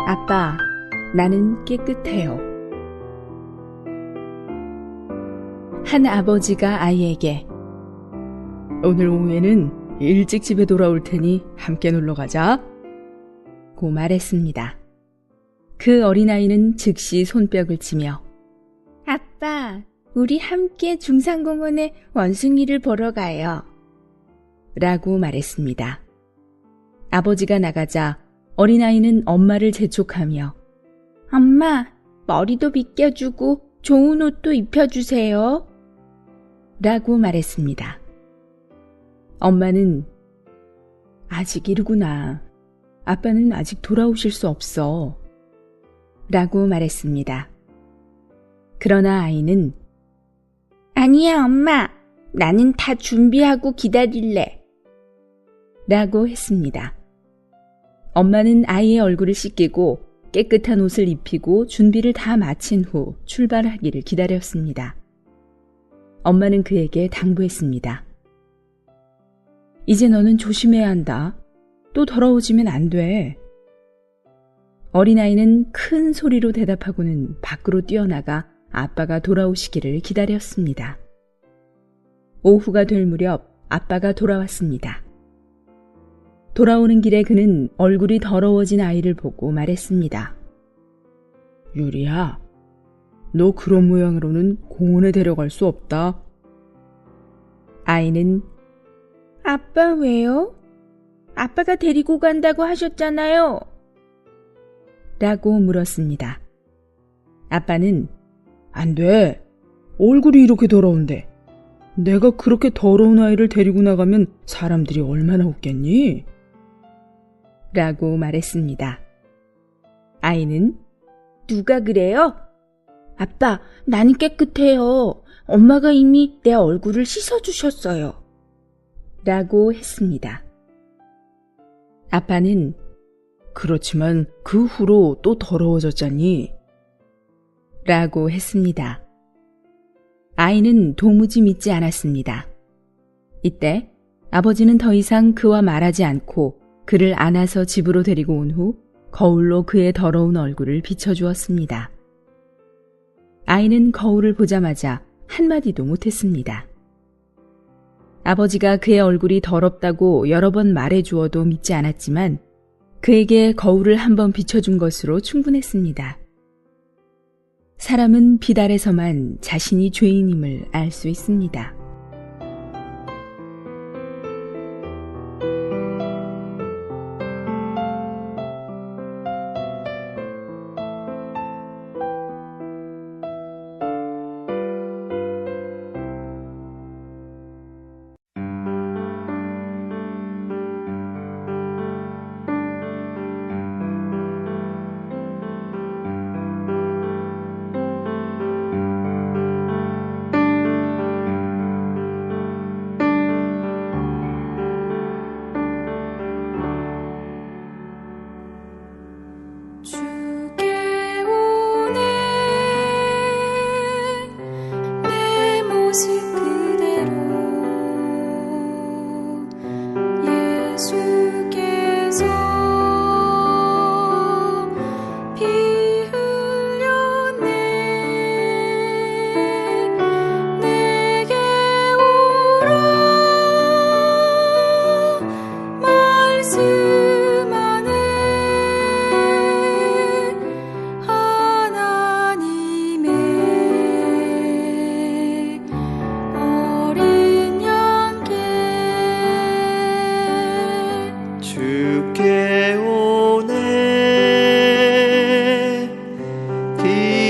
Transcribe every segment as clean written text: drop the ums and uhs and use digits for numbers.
아빠, 나는 깨끗해요. 한 아버지가 아이에게 오늘 오후에는 일찍 집에 돌아올 테니 함께 놀러 가자 고 말했습니다. 그 어린아이는 즉시 손뼉을 치며 아빠, 우리 함께 중산공원에 원숭이를 보러 가요 라고 말했습니다. 아버지가 나가자 어린아이는 엄마를 재촉하며 엄마, 머리도 빗겨주고 좋은 옷도 입혀주세요 라고 말했습니다. 엄마는 아직 이르구나. 아빠는 아직 돌아오실 수 없어 라고 말했습니다. 그러나 아이는 아니야 엄마, 나는 다 준비하고 기다릴래 라고 했습니다. 엄마는 아이의 얼굴을 씻기고 깨끗한 옷을 입히고 준비를 다 마친 후 출발하기를 기다렸습니다. 엄마는 그에게 당부했습니다. 이제 너는 조심해야 한다. 또 더러워지면 안 돼. 어린아이는 큰 소리로 대답하고는 밖으로 뛰어나가 아빠가 돌아오시기를 기다렸습니다. 오후가 될 무렵 아빠가 돌아왔습니다. 돌아오는 길에 그는 얼굴이 더러워진 아이를 보고 말했습니다. 유리야, 너 그런 모양으로는 공원에 데려갈 수 없다. 아이는 아빠 왜요? 아빠가 데리고 간다고 하셨잖아요. 라고 물었습니다. 아빠는 안 돼. 얼굴이 이렇게 더러운데. 내가 그렇게 더러운 아이를 데리고 나가면 사람들이 얼마나 웃겠니? 라고 말했습니다. 아이는 누가 그래요? 아빠, 나는 깨끗해요. 엄마가 이미 내 얼굴을 씻어주셨어요. 라고 했습니다. 아빠는 그렇지만 그 후로 또 더러워졌잖니? 라고 했습니다. 아이는 도무지 믿지 않았습니다. 이때 아버지는 더 이상 그와 말하지 않고 그를 안아서 집으로 데리고 온 후 거울로 그의 더러운 얼굴을 비춰주었습니다. 아이는 거울을 보자마자 한마디도 못했습니다. 아버지가 그의 얼굴이 더럽다고 여러 번 말해주어도 믿지 않았지만 그에게 거울을 한번 비춰준 것으로 충분했습니다. 사람은 빛 아래서만 자신이 죄인임을 알 수 있습니다.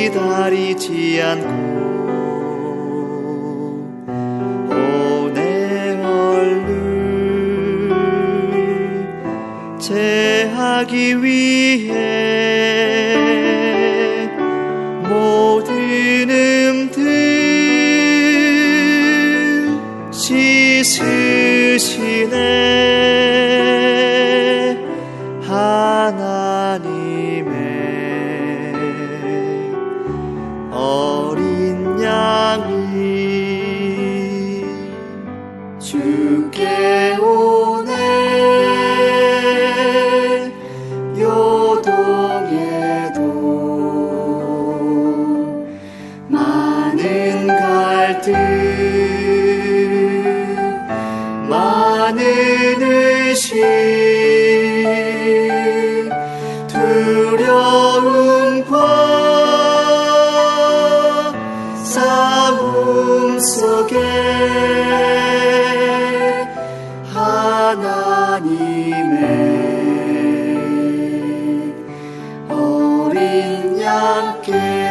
기다리지 않고 내 얼른 제하기 위해 모든 음들 씻으시네 하나님의 어린 양이 주께 오네 요동에 많은 의식 두려움과 싸움 속에 하나님의 어린 양께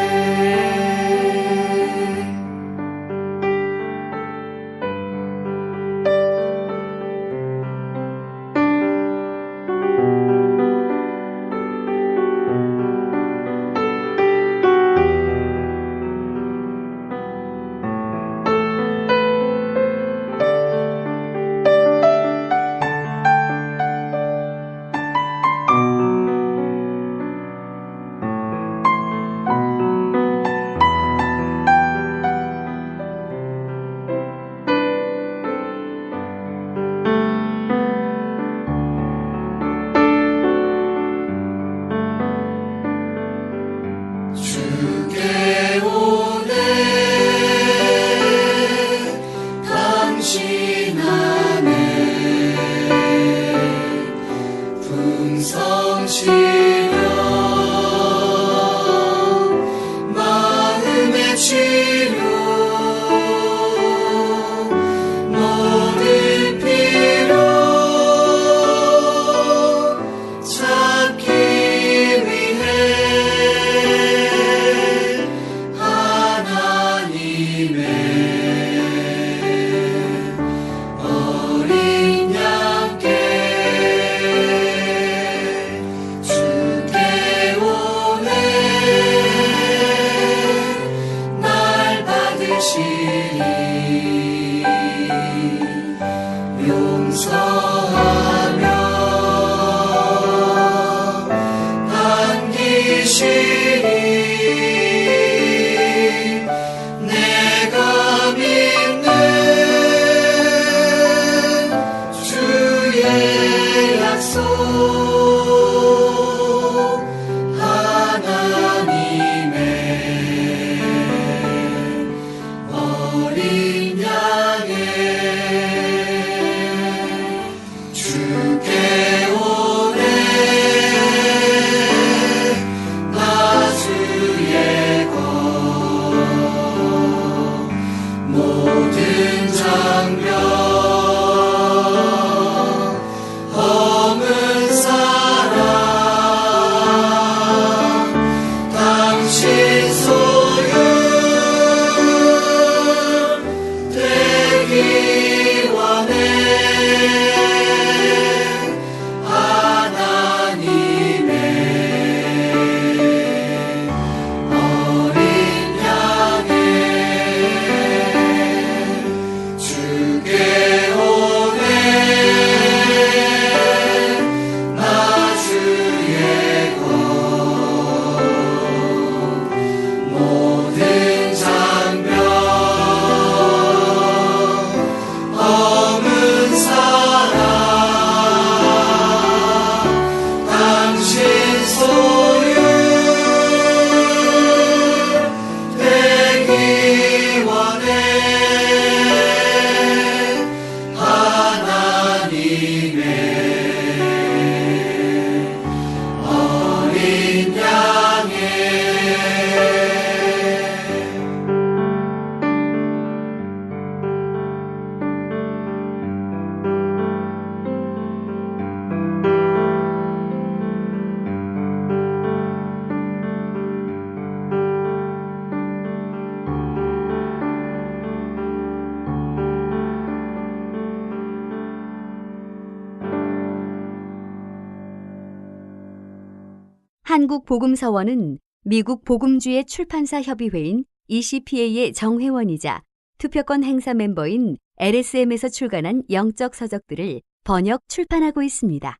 한국복음서원은 미국 복음주의 출판사 협의회인 ECPA의 정회원이자 투표권 행사 멤버인 LSM에서 출간한 영적 서적들을 번역 출판하고 있습니다.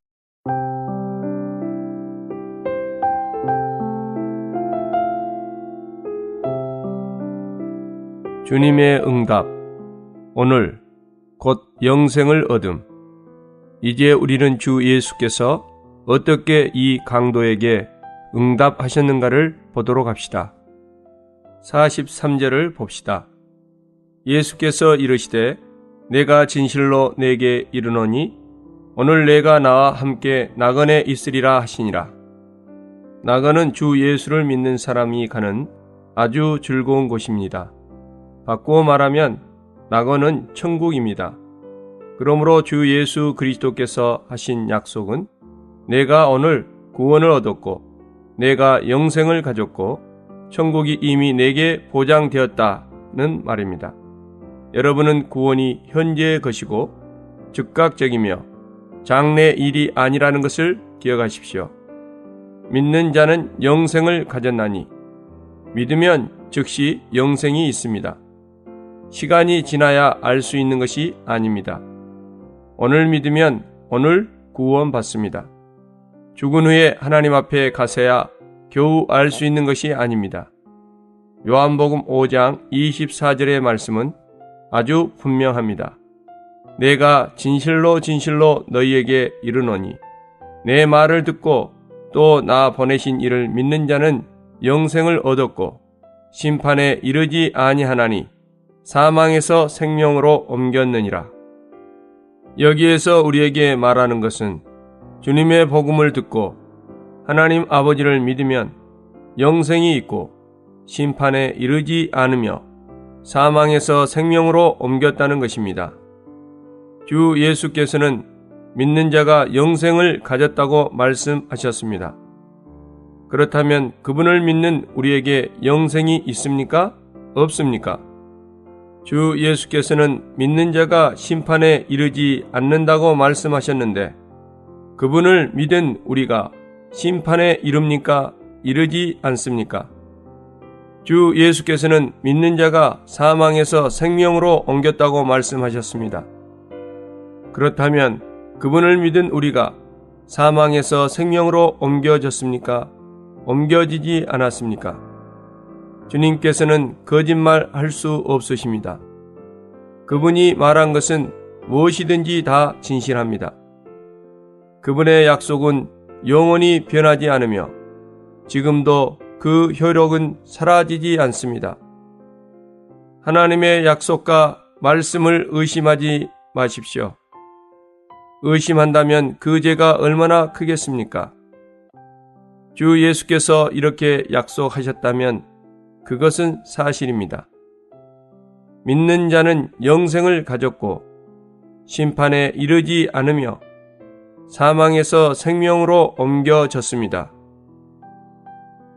주님의 응답. 오늘 곧 영생을 얻음. 이제 우리는 주 예수께서 어떻게 이 강도에게 응답하셨는가를 보도록 합시다. 43절을 봅시다. 예수께서 이르시되 내가 진실로 내게 이르노니 오늘 내가 나와 함께 나그네 있으리라 하시니라. 나그는 주 예수를 믿는 사람이 가는 아주 즐거운 곳입니다. 바꾸어 말하면 나그는 천국입니다. 그러므로 주 예수 그리스도께서 하신 약속은 내가 오늘 구원을 얻었고 내가 영생을 가졌고 천국이 이미 내게 보장되었다는 말입니다. 여러분은 구원이 현재의 것이고 즉각적이며 장래 일이 아니라는 것을 기억하십시오. 믿는 자는 영생을 가졌나니 믿으면 즉시 영생이 있습니다. 시간이 지나야 알 수 있는 것이 아닙니다. 오늘 믿으면 오늘 구원받습니다. 죽은 후에 하나님 앞에 가서야 겨우 알 수 있는 것이 아닙니다. 요한복음 5장 24절의 말씀은 아주 분명합니다. 내가 진실로 진실로 너희에게 이르노니 내 말을 듣고 또 나 보내신 이를 믿는 자는 영생을 얻었고 심판에 이르지 아니하나니 사망에서 생명으로 옮겼느니라. 여기에서 우리에게 말하는 것은 주님의 복음을 듣고 하나님 아버지를 믿으면 영생이 있고 심판에 이르지 않으며 사망에서 생명으로 옮겼다는 것입니다. 주 예수께서는 믿는 자가 영생을 가졌다고 말씀하셨습니다. 그렇다면 그분을 믿는 우리에게 영생이 있습니까? 없습니까? 주 예수께서는 믿는 자가 심판에 이르지 않는다고 말씀하셨는데 그분을 믿은 우리가 심판에 이릅니까? 이르지 않습니까? 주 예수께서는 믿는 자가 사망에서 생명으로 옮겼다고 말씀하셨습니다. 그렇다면 그분을 믿은 우리가 사망에서 생명으로 옮겨졌습니까? 옮겨지지 않았습니까? 주님께서는 거짓말할 수 없으십니다. 그분이 말한 것은 무엇이든지 다 진실합니다. 그분의 약속은 영원히 변하지 않으며 지금도 그 효력은 사라지지 않습니다. 하나님의 약속과 말씀을 의심하지 마십시오. 의심한다면 그 죄가 얼마나 크겠습니까? 주 예수께서 이렇게 약속하셨다면 그것은 사실입니다. 믿는 자는 영생을 가졌고 심판에 이르지 않으며 사망에서 생명으로 옮겨졌습니다.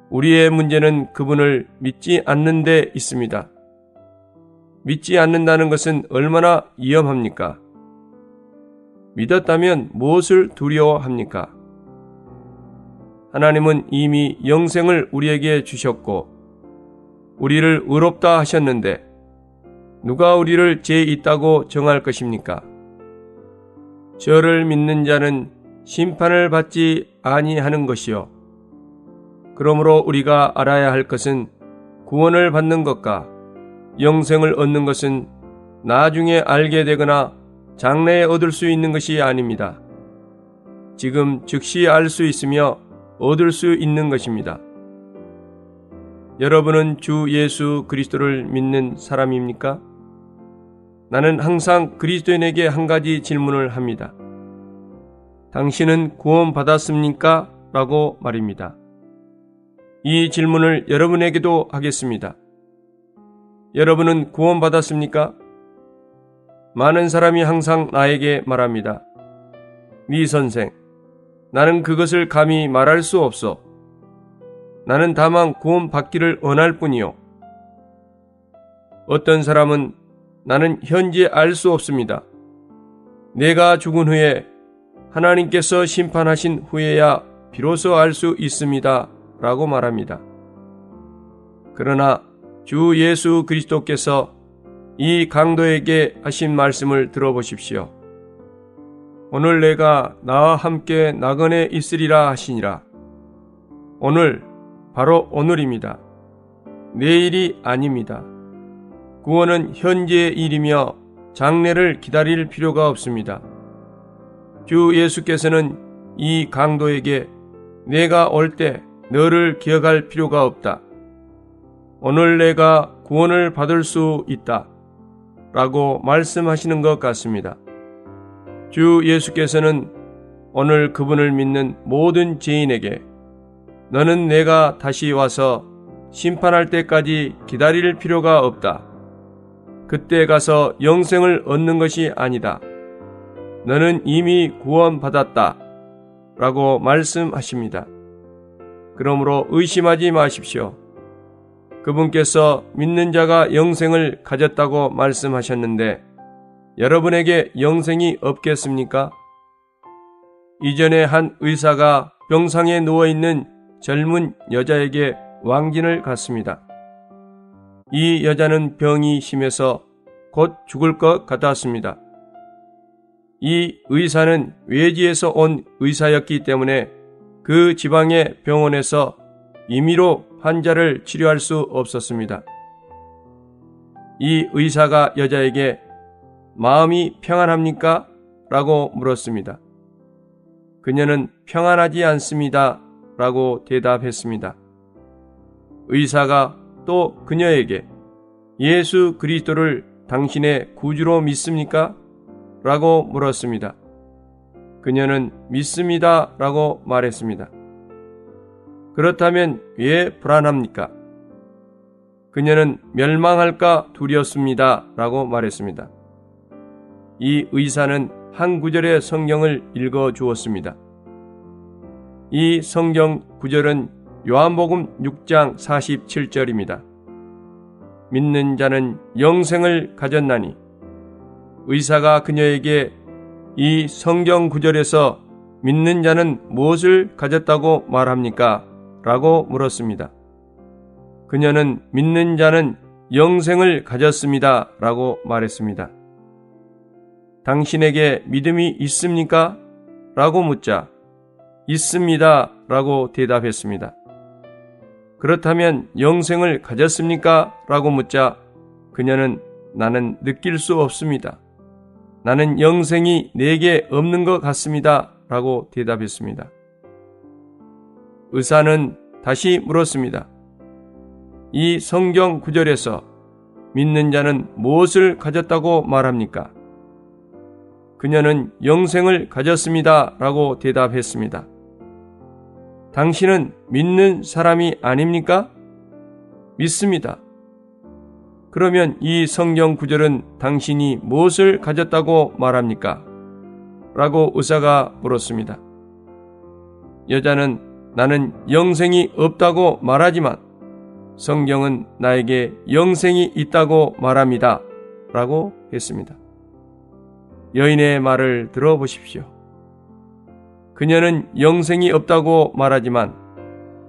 우리의 문제는 그분을 믿지 않는 데 있습니다. 믿지 않는다는 것은 얼마나 위험합니까? 믿었다면 무엇을 두려워합니까? 하나님은 이미 영생을 우리에게 주셨고 우리를 의롭다 하셨는데 누가 우리를 죄 있다고 정할 것입니까? 저를 믿는 자는 심판을 받지 아니하는 것이요. 그러므로 우리가 알아야 할 것은 구원을 받는 것과 영생을 얻는 것은 나중에 알게 되거나 장래에 얻을 수 있는 것이 아닙니다. 지금 즉시 알 수 있으며 얻을 수 있는 것입니다. 여러분은 주 예수 그리스도를 믿는 사람입니까? 나는 항상 그리스도인에게 한 가지 질문을 합니다. 당신은 구원받았습니까? 라고 말입니다. 이 질문을 여러분에게도 하겠습니다. 여러분은 구원받았습니까? 많은 사람이 항상 나에게 말합니다. 네 선생, 나는 그것을 감히 말할 수 없어. 나는 다만 구원받기를 원할 뿐이요. 어떤 사람은 나는 현재 알 수 없습니다. 내가 죽은 후에 하나님께서 심판하신 후에야 비로소 알 수 있습니다. 라고 말합니다. 그러나 주 예수 그리스도께서 이 강도에게 하신 말씀을 들어보십시오. 오늘 내가 나와 함께 나그네 있으리라 하시니라. 오늘, 바로 오늘입니다. 내일이 아닙니다. 구원은 현재의 일이며 장래를 기다릴 필요가 없습니다. 주 예수께서는 이 강도에게 내가 올 때 너를 기억할 필요가 없다. 오늘 내가 구원을 받을 수 있다. 라고 말씀하시는 것 같습니다. 주 예수께서는 오늘 그분을 믿는 모든 죄인에게 너는 내가 다시 와서 심판할 때까지 기다릴 필요가 없다. 그때 가서 영생을 얻는 것이 아니다. 너는 이미 구원받았다. 라고 말씀하십니다. 그러므로 의심하지 마십시오. 그분께서 믿는 자가 영생을 가졌다고 말씀하셨는데 여러분에게 영생이 없겠습니까? 이전에 한 의사가 병상에 누워있는 젊은 여자에게 왕진을 갔습니다. 이 여자는 병이 심해서 곧 죽을 것 같았습니다. 이 의사는 외지에서 온 의사였기 때문에 그 지방의 병원에서 임의로 환자를 치료할 수 없었습니다. 이 의사가 여자에게 마음이 평안합니까? 라고 물었습니다. 그녀는 평안하지 않습니다. 라고 대답했습니다. 의사가 또 그녀에게 예수 그리스도를 당신의 구주로 믿습니까? 라고 물었습니다. 그녀는 믿습니다. 라고 말했습니다. 그렇다면 왜 불안합니까? 그녀는 멸망할까 두렵습니다. 라고 말했습니다. 이 의사는 한 구절의 성경을 읽어 주었습니다. 이 성경 구절은 요한복음 6장 47절입니다. 믿는 자는 영생을 가졌나니 의사가 그녀에게 이 성경 구절에서 믿는 자는 무엇을 가졌다고 말합니까? 라고 물었습니다. 그녀는 믿는 자는 영생을 가졌습니다. 라고 말했습니다. 당신에게 믿음이 있습니까? 라고 묻자 있습니다. 라고 대답했습니다. 그렇다면 영생을 가졌습니까? 라고 묻자 그녀는 나는 느낄 수 없습니다. 나는 영생이 내게 없는 것 같습니다. 라고 대답했습니다. 의사는 다시 물었습니다. 이 성경 구절에서 믿는 자는 무엇을 가졌다고 말합니까? 그녀는 영생을 가졌습니다. 라고 대답했습니다. 당신은 믿는 사람이 아닙니까? 믿습니다. 그러면 이 성경 구절은 당신이 무엇을 가졌다고 말합니까? 라고 의사가 물었습니다. 여자는 나는 영생이 없다고 말하지만 성경은 나에게 영생이 있다고 말합니다. 라고 했습니다. 여인의 말을 들어보십시오. 그녀는 영생이 없다고 말하지만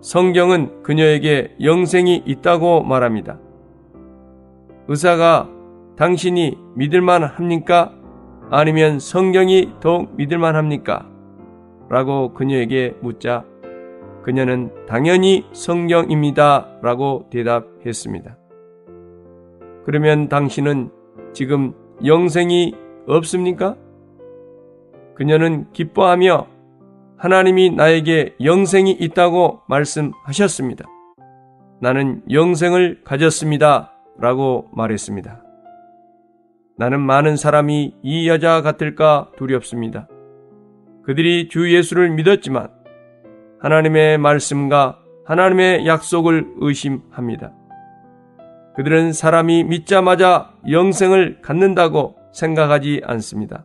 성경은 그녀에게 영생이 있다고 말합니다. 의사가 당신이 믿을만 합니까? 아니면 성경이 더욱 믿을만 합니까? 라고 그녀에게 묻자 그녀는 당연히 성경입니다. 라고 대답했습니다. 그러면 당신은 지금 영생이 없습니까? 그녀는 기뻐하며 하나님이 나에게 영생이 있다고 말씀하셨습니다. 나는 영생을 가졌습니다. 라고 말했습니다. 나는 많은 사람이 이 여자 같을까 두렵습니다. 그들이 주 예수를 믿었지만 하나님의 말씀과 하나님의 약속을 의심합니다. 그들은 사람이 믿자마자 영생을 갖는다고 생각하지 않습니다.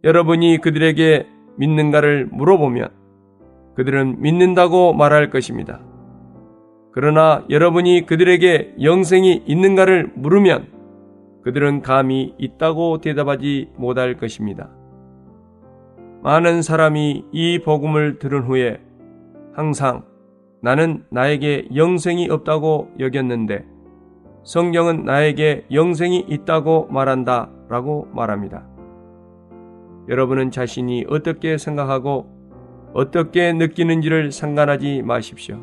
여러분이 그들에게 믿는가를 물어보면 그들은 믿는다고 말할 것입니다. 그러나 여러분이 그들에게 영생이 있는가를 물으면 그들은 감히 있다고 대답하지 못할 것입니다. 많은 사람이 이 복음을 들은 후에 항상 나는 나에게 영생이 없다고 여겼는데 성경은 나에게 영생이 있다고 말한다 라고 말합니다. 여러분은 자신이 어떻게 생각하고 어떻게 느끼는지를 상관하지 마십시오.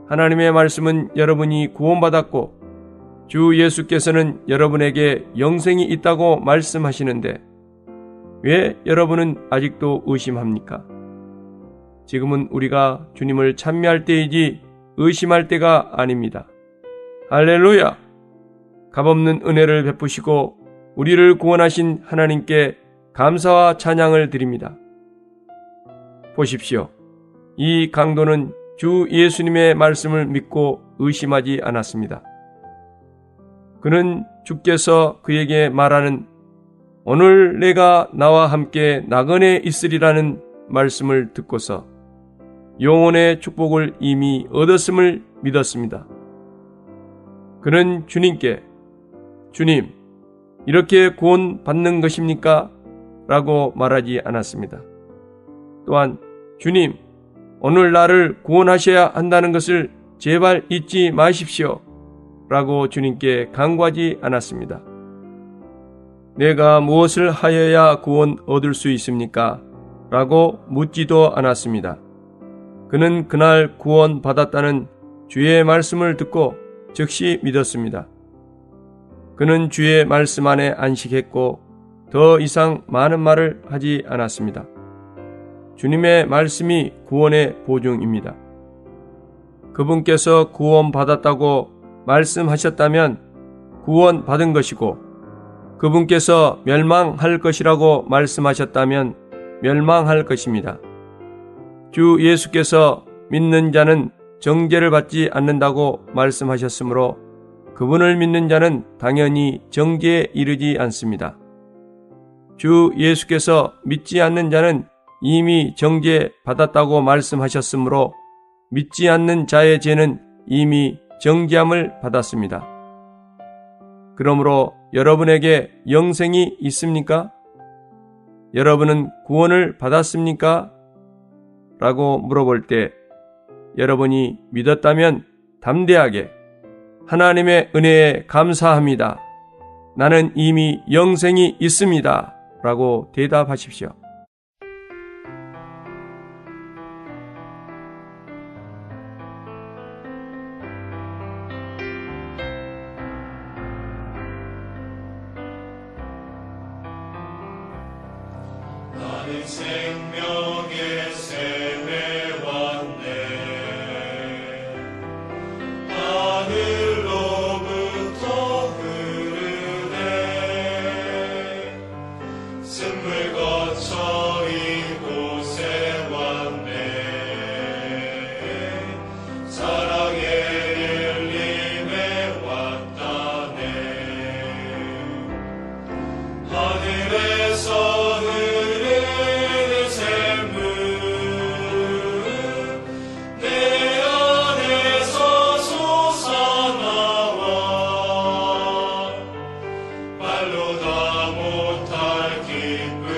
하나님의 말씀은 여러분이 구원받았고 주 예수께서는 여러분에게 영생이 있다고 말씀하시는데 왜 여러분은 아직도 의심합니까? 지금은 우리가 주님을 찬미할 때이지 의심할 때가 아닙니다. 할렐루야! 값없는 은혜를 베푸시고 우리를 구원하신 하나님께 감사와 찬양을 드립니다. 보십시오. 이 강도는 주 예수님의 말씀을 믿고 의심하지 않았습니다. 그는 주께서 그에게 말하는 오늘 내가 나와 함께 나그네 있으리라는 말씀을 듣고서 영혼의 축복을 이미 얻었음을 믿었습니다. 그는 주님께 주님, 이렇게 구원받는 것입니까? 라고 말하지 않았습니다. 또한 주님, 오늘 나를 구원하셔야 한다는 것을 제발 잊지 마십시오. 라고 주님께 간구하지 않았습니다. 내가 무엇을 하여야 구원 얻을 수 있습니까? 라고 묻지도 않았습니다. 그는 그날 구원 받았다는 주의 말씀을 듣고 즉시 믿었습니다. 그는 주의 말씀 안에 안식했고 더 이상 많은 말을 하지 않았습니다. 주님의 말씀이 구원의 보증입니다. 그분께서 구원받았다고 말씀하셨다면 구원받은 것이고 그분께서 멸망할 것이라고 말씀하셨다면 멸망할 것입니다. 주 예수께서 믿는 자는 정죄를 받지 않는다고 말씀하셨으므로 그분을 믿는 자는 당연히 정죄에 이르지 않습니다. 주 예수께서 믿지 않는 자는 이미 정죄 받았다고 말씀하셨으므로 믿지 않는 자의 죄는 이미 정죄함을 받았습니다. 그러므로 여러분에게 영생이 있습니까? 여러분은 구원을 받았습니까? 라고 물어볼 때 여러분이 믿었다면 담대하게 하나님의 은혜에 감사합니다. 나는 이미 영생이 있습니다. 라고 대답하십시오. 나는 생명의 샘에 왔네. 하늘로부터 흐르네. 샘물 거쳐 이곳에 왔네. 사랑의 열림에 왔다네. 하늘에서 기쁨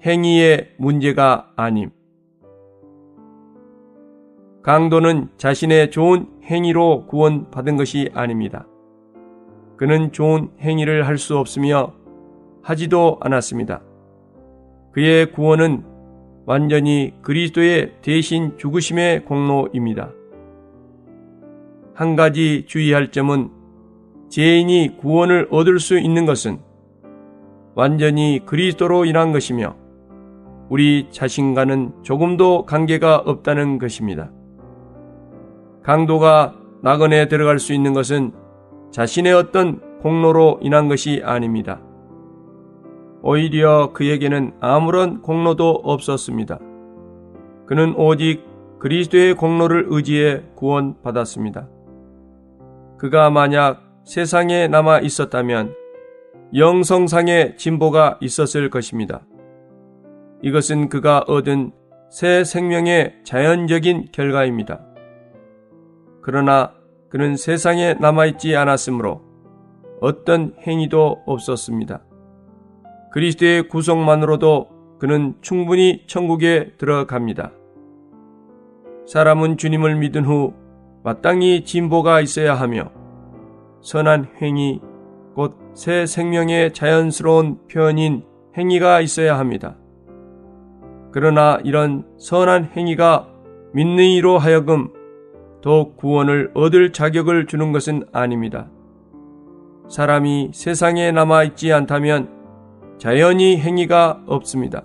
행위의 문제가 아님. 강도는 자신의 좋은 행위로 구원받은 것이 아닙니다. 그는 좋은 행위를 할 수 없으며 하지도 않았습니다. 그의 구원은 완전히 그리스도의 대신 죽으심의 공로입니다. 한 가지 주의할 점은 죄인이 구원을 얻을 수 있는 것은 완전히 그리스도로 인한 것이며 우리 자신과는 조금도 관계가 없다는 것입니다. 강도가 낙원에 들어갈 수 있는 것은 자신의 어떤 공로로 인한 것이 아닙니다. 오히려 그에게는 아무런 공로도 없었습니다. 그는 오직 그리스도의 공로를 의지해 구원받았습니다. 그가 만약 세상에 남아 있었다면 영성상의 진보가 있었을 것입니다. 이것은 그가 얻은 새 생명의 자연적인 결과입니다. 그러나 그는 세상에 남아있지 않았으므로 어떤 행위도 없었습니다. 그리스도의 구속만으로도 그는 충분히 천국에 들어갑니다. 사람은 주님을 믿은 후 마땅히 진보가 있어야 하며 선한 행위, 곧 새 생명의 자연스러운 표현인 행위가 있어야 합니다. 그러나 이런 선한 행위가 믿는 이로 하여금 더욱 구원을 얻을 자격을 주는 것은 아닙니다. 사람이 세상에 남아있지 않다면 자연히 행위가 없습니다.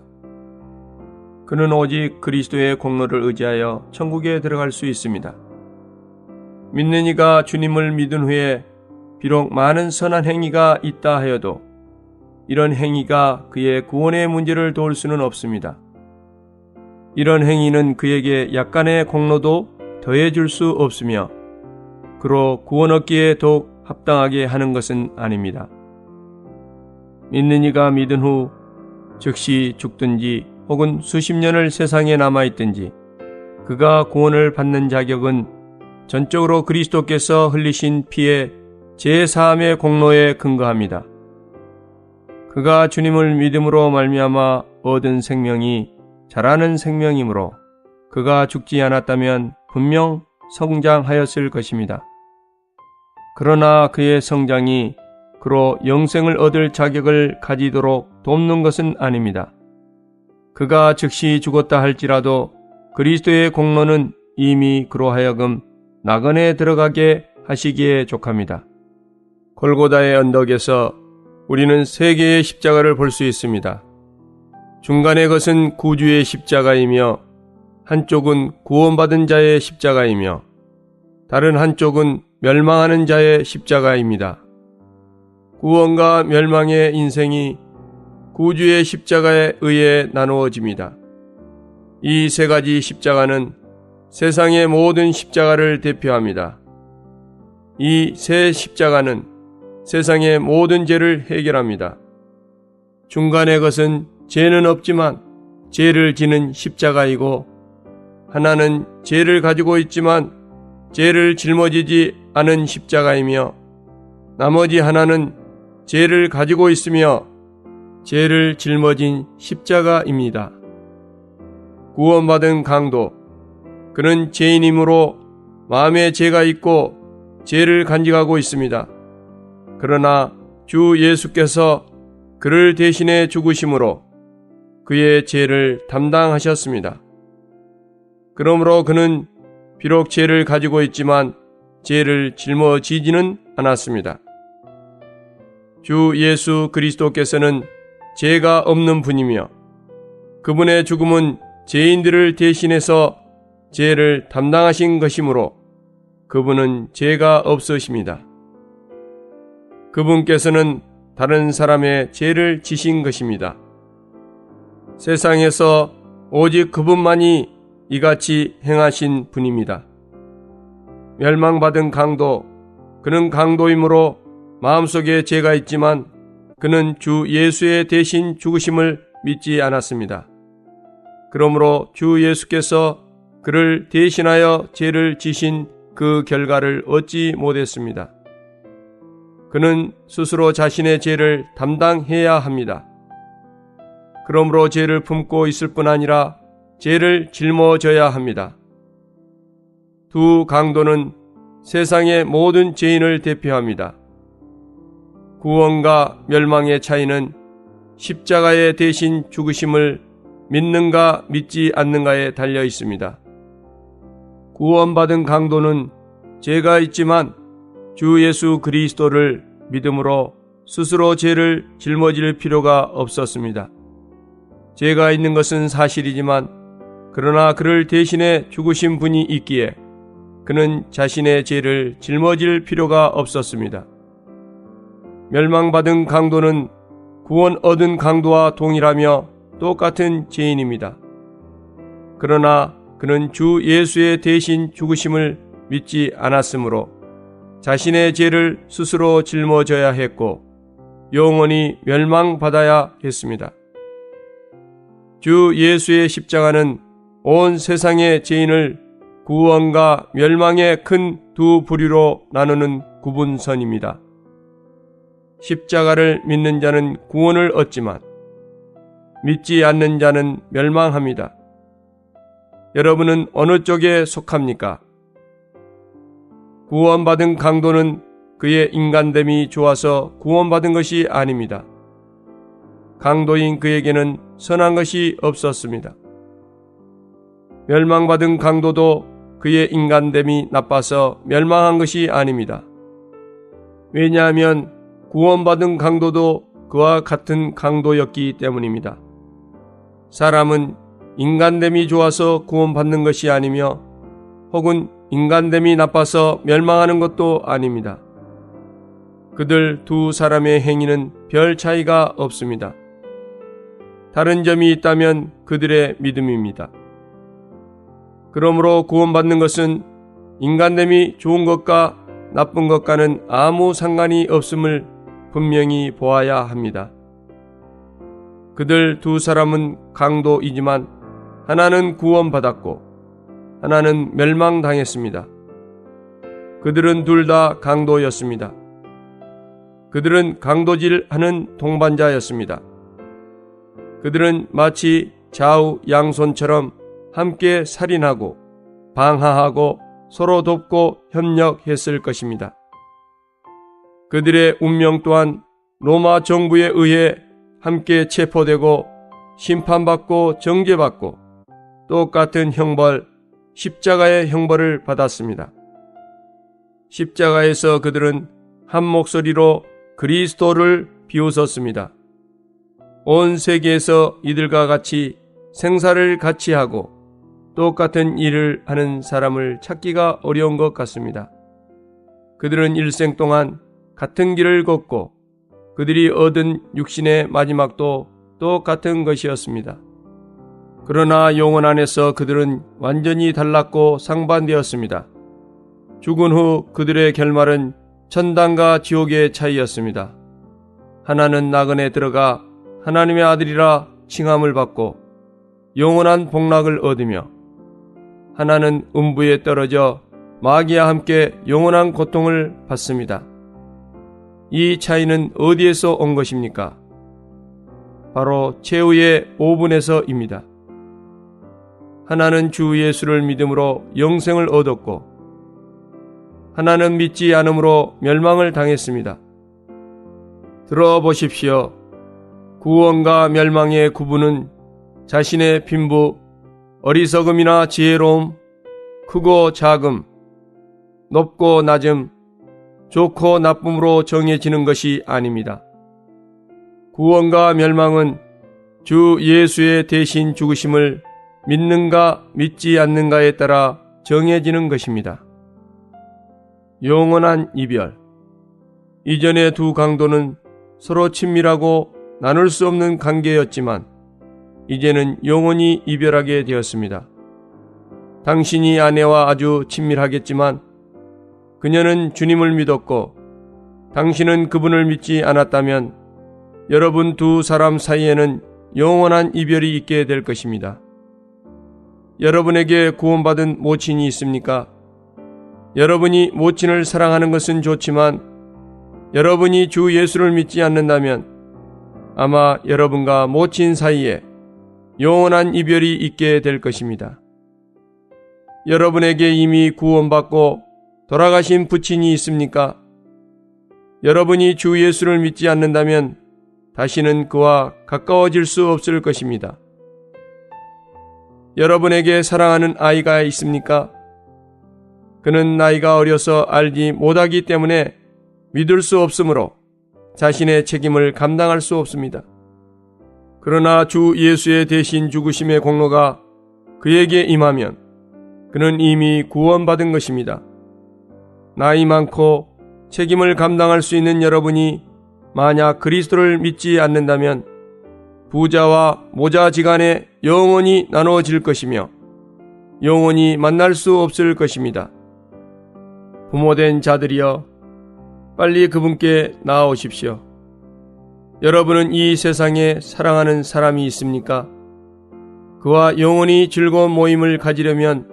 그는 오직 그리스도의 공로를 의지하여 천국에 들어갈 수 있습니다. 믿는 이가 주님을 믿은 후에 비록 많은 선한 행위가 있다 하여도 이런 행위가 그의 구원의 문제를 도울 수는 없습니다. 이런 행위는 그에게 약간의 공로도 더해줄 수 없으며 그로 구원 얻기에 더욱 합당하게 하는 것은 아닙니다. 믿는 이가 믿은 후 즉시 죽든지 혹은 수십 년을 세상에 남아있든지 그가 구원을 받는 자격은 전적으로 그리스도께서 흘리신 피의 제사함의 공로에 근거합니다. 그가 주님을 믿음으로 말미암아 얻은 생명이 자라는 생명이므로 그가 죽지 않았다면 분명 성장하였을 것입니다. 그러나 그의 성장이 그로 영생을 얻을 자격을 가지도록 돕는 것은 아닙니다. 그가 즉시 죽었다 할지라도 그리스도의 공로는 이미 그로 하여금 낙원에 들어가게 하시기에 족합니다. 골고다의 언덕에서 우리는 세 개의 십자가를 볼 수 있습니다. 중간의 것은 구주의 십자가이며 한쪽은 구원받은 자의 십자가이며 다른 한쪽은 멸망하는 자의 십자가입니다. 구원과 멸망의 인생이 구주의 십자가에 의해 나누어집니다. 이 세 가지 십자가는 세상의 모든 십자가를 대표합니다. 이 세 십자가는 세상의 모든 죄를 해결합니다. 중간의 것은 죄는 없지만 죄를 지는 십자가이고 하나는 죄를 가지고 있지만 죄를 짊어지지 않은 십자가이며 나머지 하나는 죄를 가지고 있으며 죄를 짊어진 십자가입니다. 구원받은 강도, 그는 죄인이므로 마음에 죄가 있고 죄를 간직하고 있습니다. 그러나 주 예수께서 그를 대신해 죽으심으로 그의 죄를 담당하셨습니다. 그러므로 그는 비록 죄를 가지고 있지만 죄를 짊어지지는 않았습니다. 주 예수 그리스도께서는 죄가 없는 분이며 그분의 죽음은 죄인들을 대신해서 죄를 담당하신 것이므로 그분은 죄가 없으십니다. 그분께서는 다른 사람의 죄를 지신 것입니다. 세상에서 오직 그분만이 이같이 행하신 분입니다. 멸망받은 강도, 그는 강도이므로 마음속에 죄가 있지만 그는 주 예수의 대신 죽으심을 믿지 않았습니다. 그러므로 주 예수께서 그를 대신하여 죄를 지신 그 결과를 얻지 못했습니다. 그는 스스로 자신의 죄를 담당해야 합니다. 그러므로 죄를 품고 있을 뿐 아니라 죄를 짊어져야 합니다. 두 강도는 세상의 모든 죄인을 대표합니다. 구원과 멸망의 차이는 십자가의 대신 죽으심을 믿는가 믿지 않는가에 달려 있습니다. 구원받은 강도는 죄가 있지만 주 예수 그리스도를 믿음으로 스스로 죄를 짊어질 필요가 없었습니다. 죄가 있는 것은 사실이지만 그러나 그를 대신해 죽으신 분이 있기에 그는 자신의 죄를 짊어질 필요가 없었습니다. 멸망받은 강도는 구원 얻은 강도와 동일하며 똑같은 죄인입니다. 그러나 그는 주 예수의 대신 죽으심을 믿지 않았으므로 자신의 죄를 스스로 짊어져야 했고 영원히 멸망받아야 했습니다. 주 예수의 십자가는 온 세상의 죄인을 구원과 멸망의 큰 두 부류로 나누는 구분선입니다. 십자가를 믿는 자는 구원을 얻지만 믿지 않는 자는 멸망합니다. 여러분은 어느 쪽에 속합니까? 구원받은 강도는 그의 인간됨이 좋아서 구원받은 것이 아닙니다. 강도인 그에게는 선한 것이 없었습니다. 멸망받은 강도도 그의 인간됨이 나빠서 멸망한 것이 아닙니다. 왜냐하면 구원받은 강도도 그와 같은 강도였기 때문입니다. 사람은 인간됨이 좋아서 구원받는 것이 아니며 혹은 인간됨이 나빠서 멸망하는 것도 아닙니다. 그들 두 사람의 행위는 별 차이가 없습니다. 다른 점이 있다면 그들의 믿음입니다. 그러므로 구원받는 것은 인간됨이 좋은 것과 나쁜 것과는 아무 상관이 없음을 분명히 보아야 합니다. 그들 두 사람은 강도이지만 하나는 구원받았고 하나는 멸망당했습니다. 그들은 둘 다 강도였습니다. 그들은 강도질하는 동반자였습니다. 그들은 마치 좌우 양손처럼 함께 살인하고 방하하고 서로 돕고 협력했을 것입니다. 그들의 운명 또한 로마 정부에 의해 함께 체포되고 심판받고 정죄받고 똑같은 형벌, 십자가의 형벌을 받았습니다. 십자가에서 그들은 한 목소리로 그리스도를 비웃었습니다. 온 세계에서 이들과 같이 생사를 같이 하고 똑같은 일을 하는 사람을 찾기가 어려운 것 같습니다. 그들은 일생 동안 같은 길을 걷고 그들이 얻은 육신의 마지막도 똑같은 것이었습니다. 그러나 영혼 안에서 그들은 완전히 달랐고 상반되었습니다. 죽은 후 그들의 결말은 천당과 지옥의 차이였습니다. 하나는 나그네 들어가 하나님의 아들이라 칭함을 받고 영원한 복락을 얻으며 하나는 음부에 떨어져 마귀와 함께 영원한 고통을 받습니다. 이 차이는 어디에서 온 것입니까? 바로 최후의 5분에서입니다. 하나는 주 예수를 믿음으로 영생을 얻었고 하나는 믿지 않음으로 멸망을 당했습니다. 들어보십시오. 구원과 멸망의 구분은 자신의 빈부, 어리석음이나 지혜로움, 크고 작음, 높고 낮음, 좋고 나쁨으로 정해지는 것이 아닙니다. 구원과 멸망은 주 예수의 대신 죽으심을 믿는가 믿지 않는가에 따라 정해지는 것입니다. 영원한 이별. 이전의 두 강도는 서로 친밀하고 나눌 수 없는 관계였지만 이제는 영원히 이별하게 되었습니다. 당신이 아내와 아주 친밀하겠지만 그녀는 주님을 믿었고 당신은 그분을 믿지 않았다면 여러분 두 사람 사이에는 영원한 이별이 있게 될 것입니다. 여러분에게 구원받은 모친이 있습니까? 여러분이 모친을 사랑하는 것은 좋지만 여러분이 주 예수를 믿지 않는다면 아마 여러분과 모친 사이에 영원한 이별이 있게 될 것입니다. 여러분에게 이미 구원받고 돌아가신 부친이 있습니까? 여러분이 주 예수를 믿지 않는다면 다시는 그와 가까워질 수 없을 것입니다. 여러분에게 사랑하는 아이가 있습니까? 그는 나이가 어려서 알지 못하기 때문에 믿을 수 없으므로 자신의 책임을 감당할 수 없습니다. 그러나 주 예수의 대신 죽으심의 공로가 그에게 임하면 그는 이미 구원받은 것입니다. 나이 많고 책임을 감당할 수 있는 여러분이 만약 그리스도를 믿지 않는다면 부자와 모자지간에 영원히 나누어질 것이며 영원히 만날 수 없을 것입니다. 부모된 자들이여, 빨리 그분께 나아오십시오. 여러분은 이 세상에 사랑하는 사람이 있습니까? 그와 영원히 즐거운 모임을 가지려면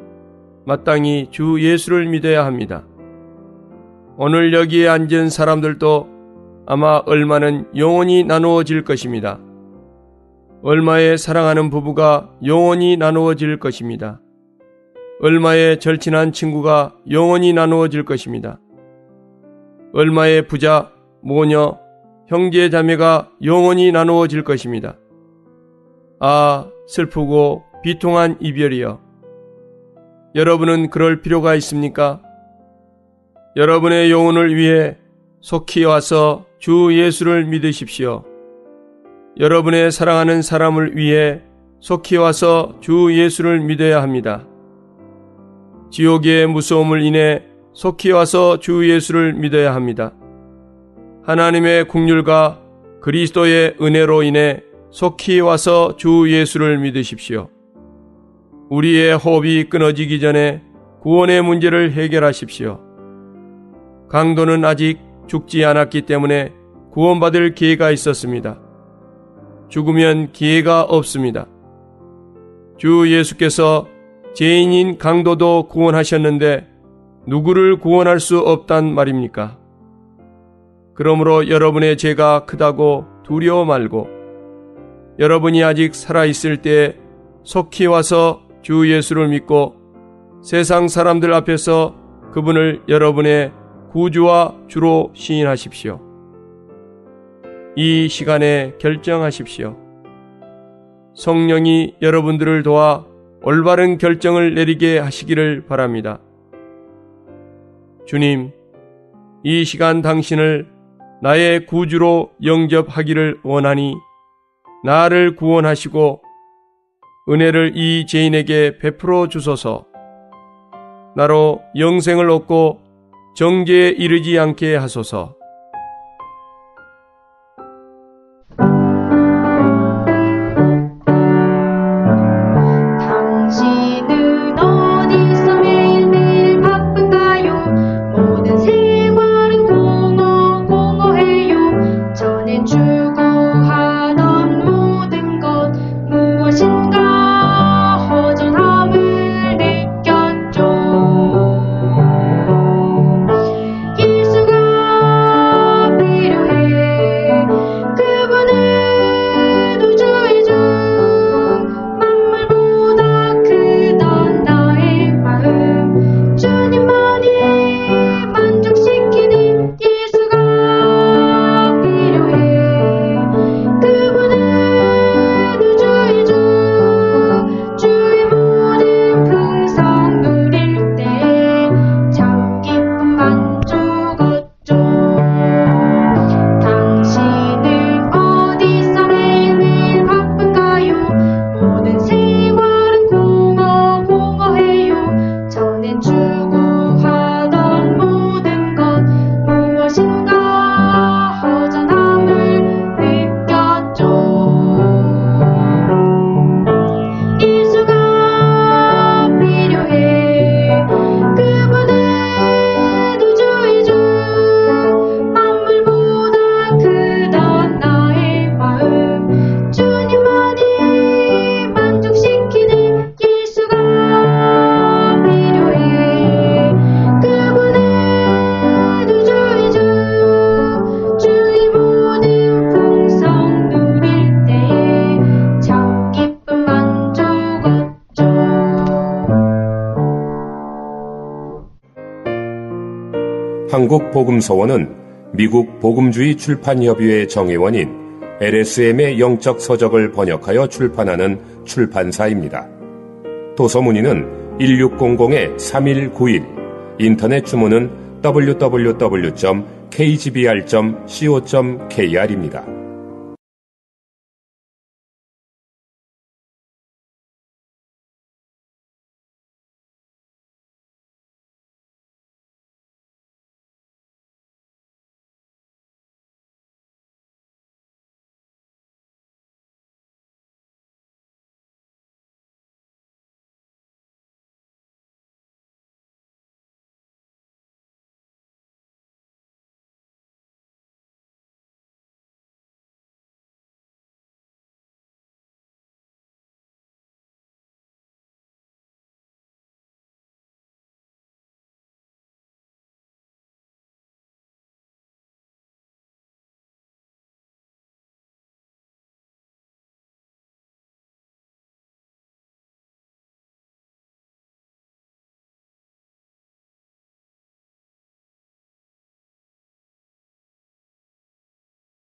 마땅히 주 예수를 믿어야 합니다. 오늘 여기에 앉은 사람들도 아마 얼마는 영원히 나누어질 것입니다. 얼마의 사랑하는 부부가 영원히 나누어질 것입니다. 얼마의 절친한 친구가 영원히 나누어질 것입니다. 얼마의 부자, 모녀, 형제 자매가 영원히 나누어질 것입니다. 아, 슬프고 비통한 이별이여. 여러분은 그럴 필요가 있습니까? 여러분의 영혼을 위해 속히 와서 주 예수를 믿으십시오. 여러분의 사랑하는 사람을 위해 속히 와서 주 예수를 믿어야 합니다. 지옥의 무서움을 인해 속히 와서 주 예수를 믿어야 합니다. 하나님의 긍휼과 그리스도의 은혜로 인해 속히 와서 주 예수를 믿으십시오. 우리의 호흡이 끊어지기 전에 구원의 문제를 해결하십시오. 강도는 아직 죽지 않았기 때문에 구원받을 기회가 있었습니다. 죽으면 기회가 없습니다. 주 예수께서 죄인인 강도도 구원하셨는데 누구를 구원할 수 없단 말입니까? 그러므로 여러분의 죄가 크다고 두려워 말고 여러분이 아직 살아있을 때 속히 와서 주 예수를 믿고 세상 사람들 앞에서 그분을 여러분의 구주와 주로 시인하십시오. 이 시간에 결정하십시오. 성령이 여러분들을 도와 올바른 결정을 내리게 하시기를 바랍니다. 주님, 이 시간 당신을 나의 구주로 영접하기를 원하니 나를 구원하시고 은혜를 이 죄인에게 베풀어 주소서. 나로 영생을 얻고 정죄에 이르지 않게 하소서. 당신은 어디서 매일매일 바쁜가요? 모든 생활은 공허해요. 전엔 추구하던 모든 것 무엇인가 허전함을 느꼈죠. 예수가 한국복음서원은 미국 복음주의 출판협의회 정회원인 LSM의 영적 서적을 번역하여 출판하는 출판사입니다. 도서 문의는 1600-3191, 인터넷 주문은 www.kgbr.co.kr입니다.